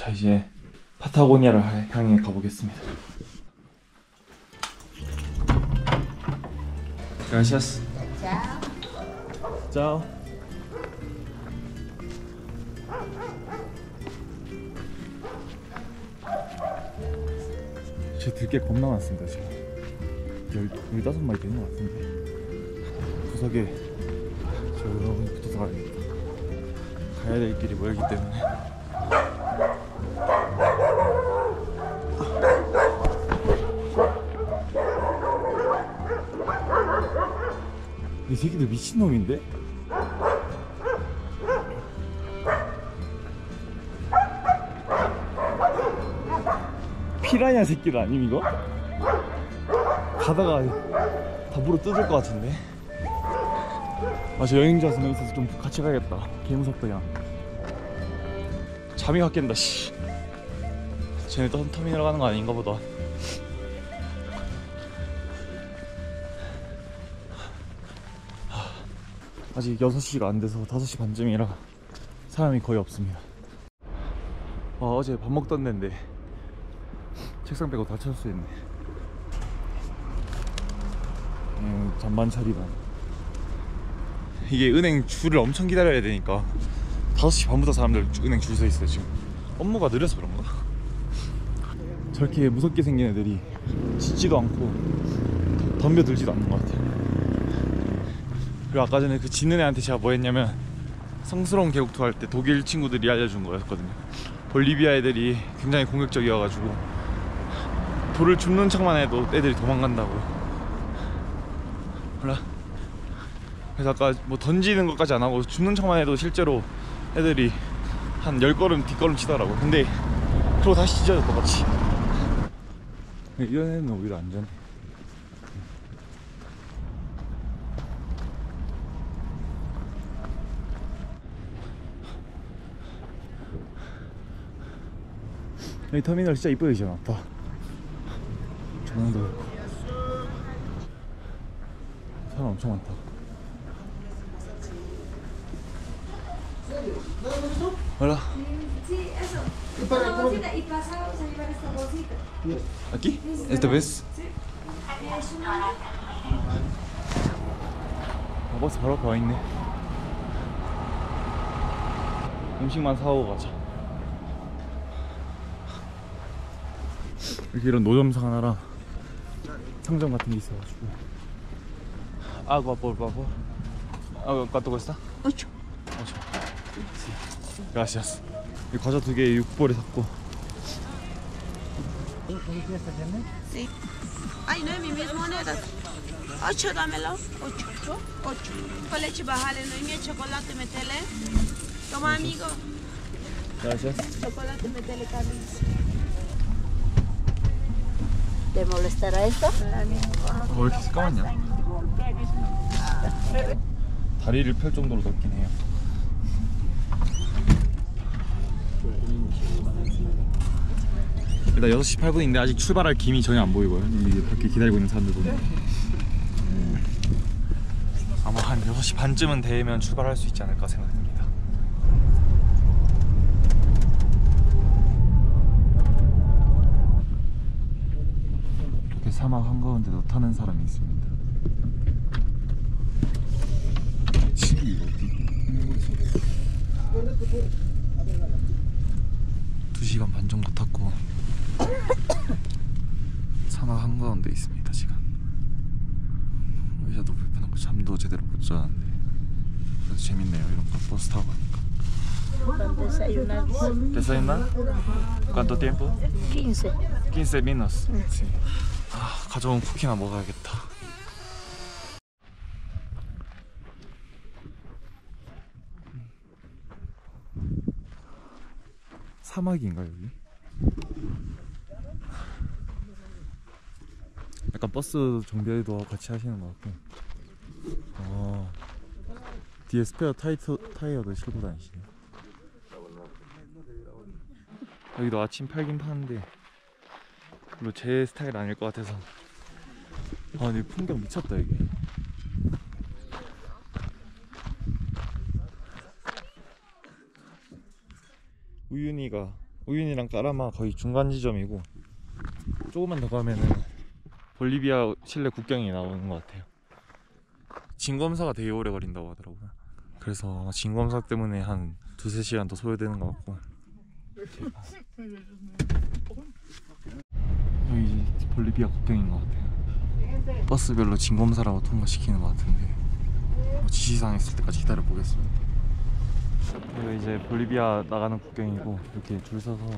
자, 이제 파타고니아를 향해 가보겠습니다. Gracias. Ciao. 제 들깨 겁나 많습니다. 지금 15마리 되는 것 같은데 구석에 조용히 붙어서 가야겠다. 가야 될 길이 멀기 때문에. 이 새끼들 미친놈인데? 피라냐 새끼들 아님 이거? 가다가 다 물어 뜯을 것 같은데? 아, 저 여행자 2명 있어서 좀 같이 가야겠다. 개무섭다 야. 잠이 확 깬다 씨. 쟤네 또 터미널 가는 거 아닌가 보다. 아직 6시가 안 돼서 5시 반쯤이라 사람이 거의 없습니다. 어제 밥 먹던 데인데 책상 빼고 다 철수했네. 잔반 차리다. 이게 은행 줄을 엄청 기다려야 되니까 5시 반부터 사람들 은행 줄 서 있어요. 지금 업무가 느려서 그런가? 저렇게 무섭게 생긴 애들이 짖지도 않고 덤벼들지도 않는 것 같아요. 그리고 아까 전에 그 짖는 애한테 제가 뭐 했냐면 성스러운 계곡 투어할 때 독일 친구들이 알려준 거였거든요. 볼리비아 애들이 굉장히 공격적이어가지고 돌을 줍는 척만 해도 애들이 도망간다고. 몰라. 그래서 아까 뭐 던지는 것까지 안 하고 줍는 척만 해도 실제로 애들이 한 10걸음 뒷걸음 치더라고. 근데 그러고 다시 찢어져 똑같이. 이런 애는 오히려 안전해. 여기 터미널 진짜 이쁘게 지어놨다. 조명도 있고 사람 엄청 많다. Hola. Sí, eso. Una bolsita y pasamos a llevar esta bolsita. Aquí? Esta vez? Sí. Es una... 버스 바로 앞에 와있네. 음식만 사오고 가자. 이렇게 이런 노점상 하나랑 상점 같은 게 있어가지고. Agua por favor. ¿Cuánto cuesta? 8. Gracias. 이 과자 2개에 6볼에 샀고. Sí. Ay, no es mi mismo moneda. 8, dámelo. 8. Con leche bajale, no hay mi chocolate, metele. Toma, amigo. Gracias. Chocolate, metele, Carlos. ¿Te molestará esto? 왜 이렇게 새까맣냐? 다리를 펼 정도로 덥긴 해요. 일단 6시 8분인데 아직 출발할 김이 전혀 안 보이고요. 이제 밖에 기다리고 있는 사람들 보면 아마 한 6시 반쯤은 되면 출발할 수 있지 않을까 생각됩니다. 이렇게 사막 한가운데도 타는 사람이 있습니다. 집이 어디? 2시간 반 정도 탔고 사막 한가운데 있습니다. 지금 의자도 불편하고 잠도 제대로 못 자는데 그래도 재밌네요. 이런 거 버스 타고 가니까. ¿Desayunar? ¿Cuánto tiempo? 15. 15 minutos. Sí. 아, 가져온 쿠키나 먹어야겠다. 사막인가 여기? 약간 버스 정비도 같이 하시는 것 같고. 뒤에 스페어 타이어도 싣고 다니시네. 여기도 아침 팔긴 파는데 별로 제 스타일 아닐 것 같아서. 아 근데 풍경 미쳤다 이게. 우윤이가 우윤이랑 까라마 거의 중간 지점이고 조금만 더 가면은 볼리비아 칠레 국경이 나오는 것 같아요. 진검사가 되게 오래 걸린다고 하더라고요. 그래서 진검사 때문에 한 2-3시간 더 소요되는 것 같고. 여기 이제 볼리비아 국경인 것 같아요. 버스별로 진검사라고 통과시키는 것 같은데 뭐 지시사항 있을 때까지 기다려 보겠습니다. 여기 이제 볼리비아 나가는 국경이고 이렇게 줄 서서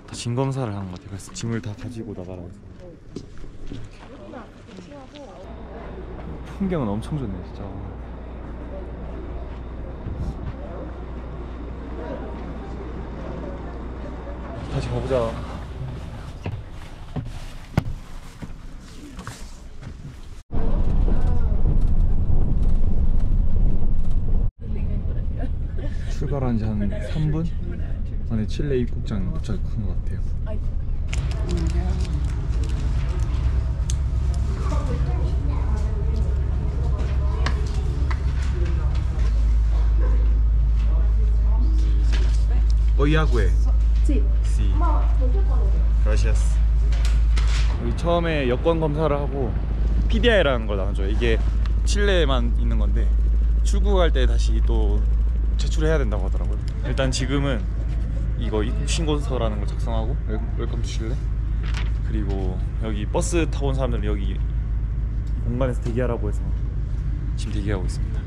다 진검사를 하는 것 같아요. 그래서 짐을 다 가지고 나가라고 해서. 풍경은 엄청 좋네 진짜. 다시 가보자. 출발한 지 한 3분 안에 칠레 입국장 도착한 것 같아요. 오이아구에. Sí. Gracias. 여기 처음에 여권 검사를 하고 PDI라는 걸 나눠줘요. 이게 칠레에만 있는 건데 출국할 때 다시 또 제출해야 된다고 하더라고요. 일단 지금은 이거 입국 신고서라는 걸 작성하고 웰컴 투 칠레. 그리고 여기 버스 타고 온 사람들은 여기 공간에서 대기하라고 해서 지금 대기하고 있습니다.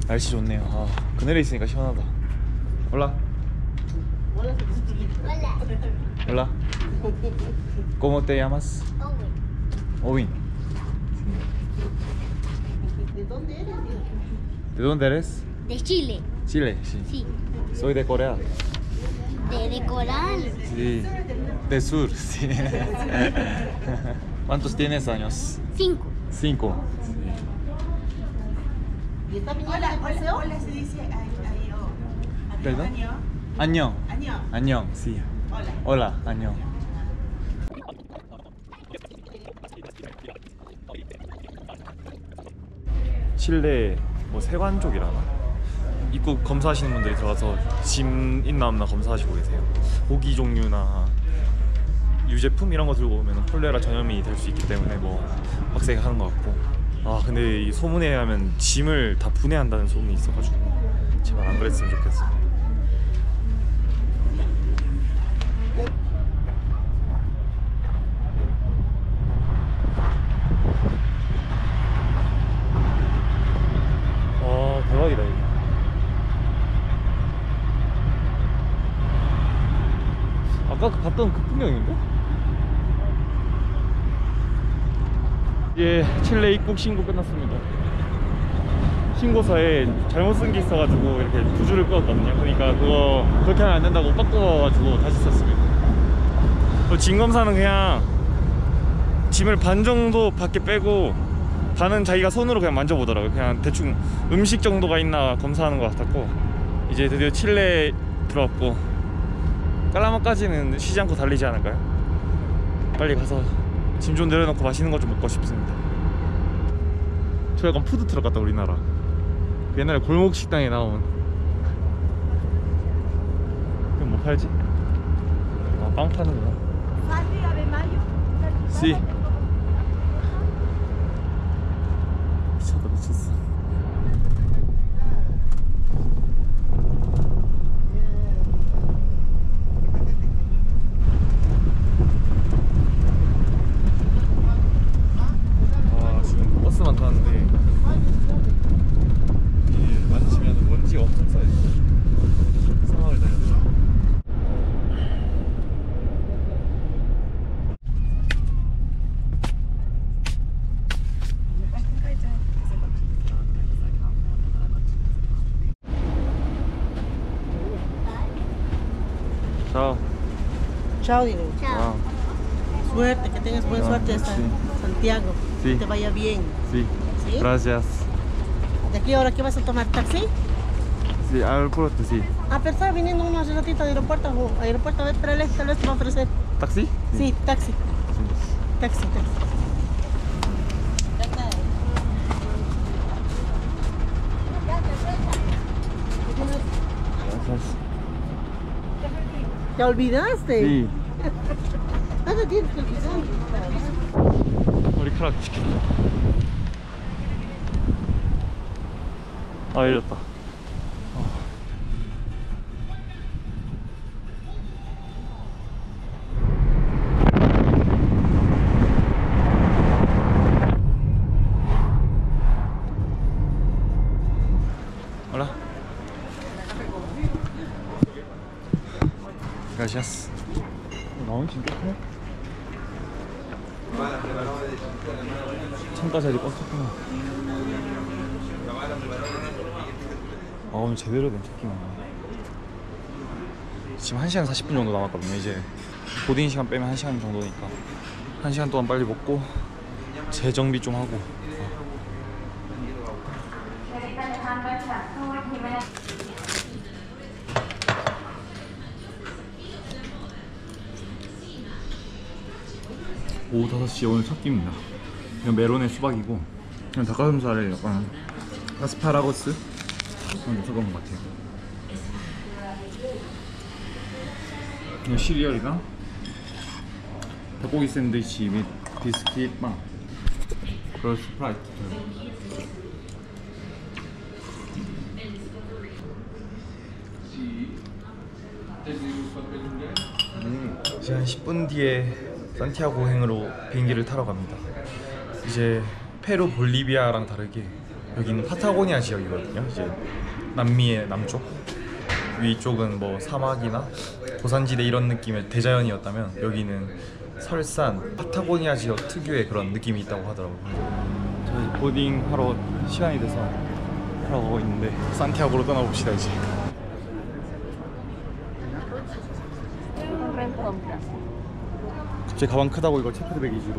날씨 좋네요. 아, 그늘에 있으니까 시원하다. Hola. Hola. ¿Cómo te llamas? Owen. ¿De dónde eres? De Chile, Chile, sí. sí. Soy de Corea. De Coral, Sí. De sur, sí. ¿Cuántos tienes años? 5. 5. Hola se dice ¿Perdón? 안녕. 안녕. Sí. Hola. 안녕. 칠레 뭐 세관 쪽이라나? 입국 검사하시는 분들이 들어가서 짐 있나 없나 검사하시고 계세요. 고기 종류나 유제품 이런 거 들고 오면 콜레라 전염이 될 수 있기 때문에 뭐 빡세게 하는 것 같고. 아 근데 이 소문에 의하면 짐을 다 분해한다는 소문이 있어가지고 제발 안 그랬으면 좋겠어. 와 대박이다 이거. 아까 봤던 그 풍경인데? 예, 칠레 입국 신고 끝났습니다. 신고서에 잘못 쓴 게 있어가지고 이렇게 두 줄을 끊었거든요. 그러니까 그거 그렇게 하면 안 된다고 바꿔가지고 다시 썼습니다. 진검사는 그냥 짐을 반 정도 밖에 빼고 반은 자기가 손으로 그냥 만져보더라고요. 그냥 대충 음식 정도가 있나 검사하는 것 같았고, 이제 드디어 칠레 들어왔고 깔라마까지는 쉬지 않고 달리지 않을까요? 빨리 가서 짐 좀 내려놓고 맛있는 거 좀 먹고 싶습니다. 저 약간 푸드트럭 같다. 우리나라 그 옛날에 골목 식당에 나온. 그럼 뭐 팔지? 아, 빵 파는구나. 씨 미쳤다 미쳤어. 지금 버스만 타는데 이게 마주치면 먼지가 엄청 쌓여. 상황을 달렸어. Chao. Chao, Dino. Wow. Suerte, que tengas buena suerte hasta Sí. Santiago. Sí. Que te vaya bien. Sí. ¿Sí? Gracias. ¿De aquí ahora qué vas a tomar? ¿Taxi? Sí, al pronto sí. Ah, pero estaba viniendo uno hace ratito de aeropuerto. Aeropuerto, a ver, espérale, tal vez te va a ofrecer. ¿Taxi? Sí, taxi. Taxi, taxi. Gracias. ¿Te olvidaste? Sí. No te tienes que olvidar. 머리카락 지킨다. 아, 열렸다. Hola. Gracias. 나온 진짜 크네. 창가 자리 꽉 찼구나. 아, 오늘 제대로 된 토끼만. 지금 1시간 40분 정도 남았거든요. 이제 보딩 시간 빼면 1시간 정도니까 1시간 동안 빨리 먹고 재정비 좀 하고. 오후 5시에 오늘 첫 끼입니다. 이건 메론에 수박이고, 그냥 닭가슴살에 약간 아스파라거스 섞은 것 같아요. 이거 시리얼이랑 닭고기 샌드위치 및 비스킷 빵, 그리고 스프라이트. 이제 한 10분 뒤에 산티아고행으로 비행기를 타러 갑니다. 이제 페루, 볼리비아랑 다르게 여기는 파타고니아 지역이거든요. 이제 남미의 남쪽, 위쪽은 뭐 사막이나 고산지대 이런 느낌의 대자연이었다면 여기는 설산, 파타고니아 지역 특유의 그런 느낌이 있다고 하더라고요. 저 이제 보딩 하러 시간이 돼서 하러 가고 있는데 산티아고로 떠나봅시다. 이제 제 가방 크다고 이걸 체크드 베이지로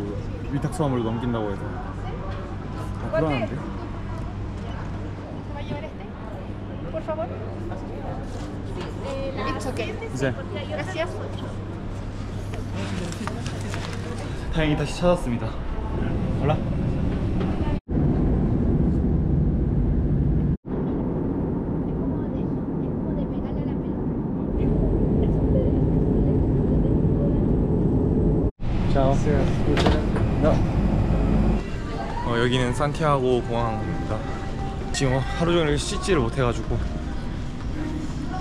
위탁수화물로 넘긴다고 해서 불안한데? 이제 다행히 다시 찾았습니다. 몰라? 여기는 산티아고 공항입니다. 지금 하루 종일 씻지를 못해가지고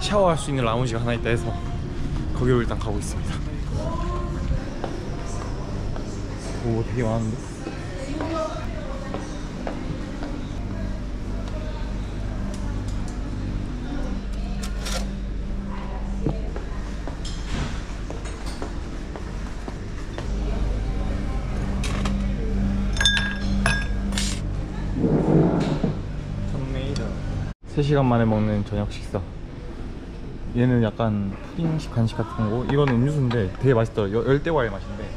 샤워할 수 있는 라운지가 하나 있다 해서 거기로 일단 가고 있습니다. 오, 되게 많은데? 턴메이더 3시간 만에 먹는 저녁 식사. 얘는 약간 푸딩식 간식 같은 거고, 이건 음료수인데 되게 맛있더라고요. 열대과일 맛인데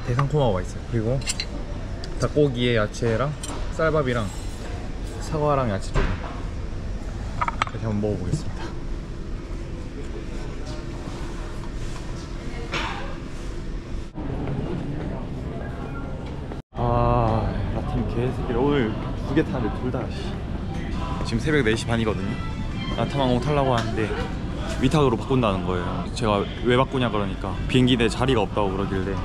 대상코마가 맛있어요. 그리고 닭고기에 야채랑 쌀밥이랑 사과랑 야채 조금 이렇게 한번 먹어보겠습니다. 아, 라틴 개새끼를 오늘 2개 타는데 둘 다 지금 새벽 4시 반이거든요. 라타망공 타려고 하는데 위탁으로 바꾼다는 거예요. 제가 왜 바꾸냐 그러니까 비행기 내 자리가 없다고 그러길래.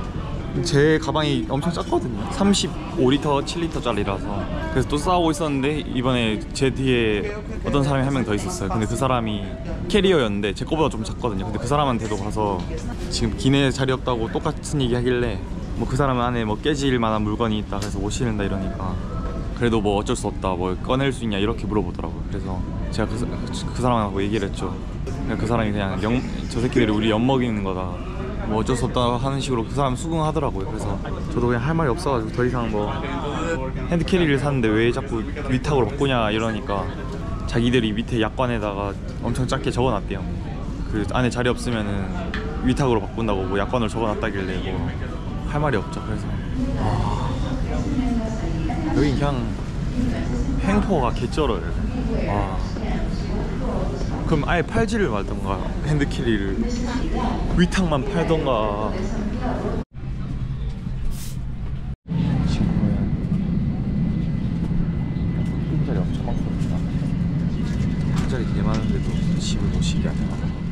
제 가방이 엄청 작거든요. 35리터, 7리터짜리라서. 그래서 또 싸우고 있었는데 이번에 제 뒤에 어떤 사람이 한 명 더 있었어요. 근데 그 사람이 캐리어였는데 제 거보다 좀 작거든요. 근데 그 사람한테도 가서 지금 기내 자리 없다고 똑같은 얘기 하길래 뭐 그 사람 안에 뭐 깨질 만한 물건이 있다 그래서 못 실는다 이러니까 그래도 뭐 어쩔 수 없다, 뭐 꺼낼 수 있냐 이렇게 물어보더라고요. 그래서 제가 그 사람하고 얘기를 했죠. 그 사람이 그냥 저 새끼들이 우리 엿먹이는 거다, 뭐 어쩔 수 없다 하는 식으로 그 사람 수긍하더라고요. 그래서 저도 그냥 할 말이 없어가지고 더 이상 뭐 핸드캐리를 샀는데 왜 자꾸 위탁으로 바꾸냐 이러니까 자기들이 밑에 약관에다가 엄청 작게 적어놨대요. 그 안에 자리 없으면은 위탁으로 바꾼다고 뭐 약관을 적어놨다길래 뭐 할 말이 없죠. 그래서 여기 그냥 행포가 개쩔어요. 그럼 아예 팔지를 말던가 핸드캐리를 위탁만 팔던가. 지금 보면 자리 엄청 많거든요. 많은데도 집을 못 쉬게 하네.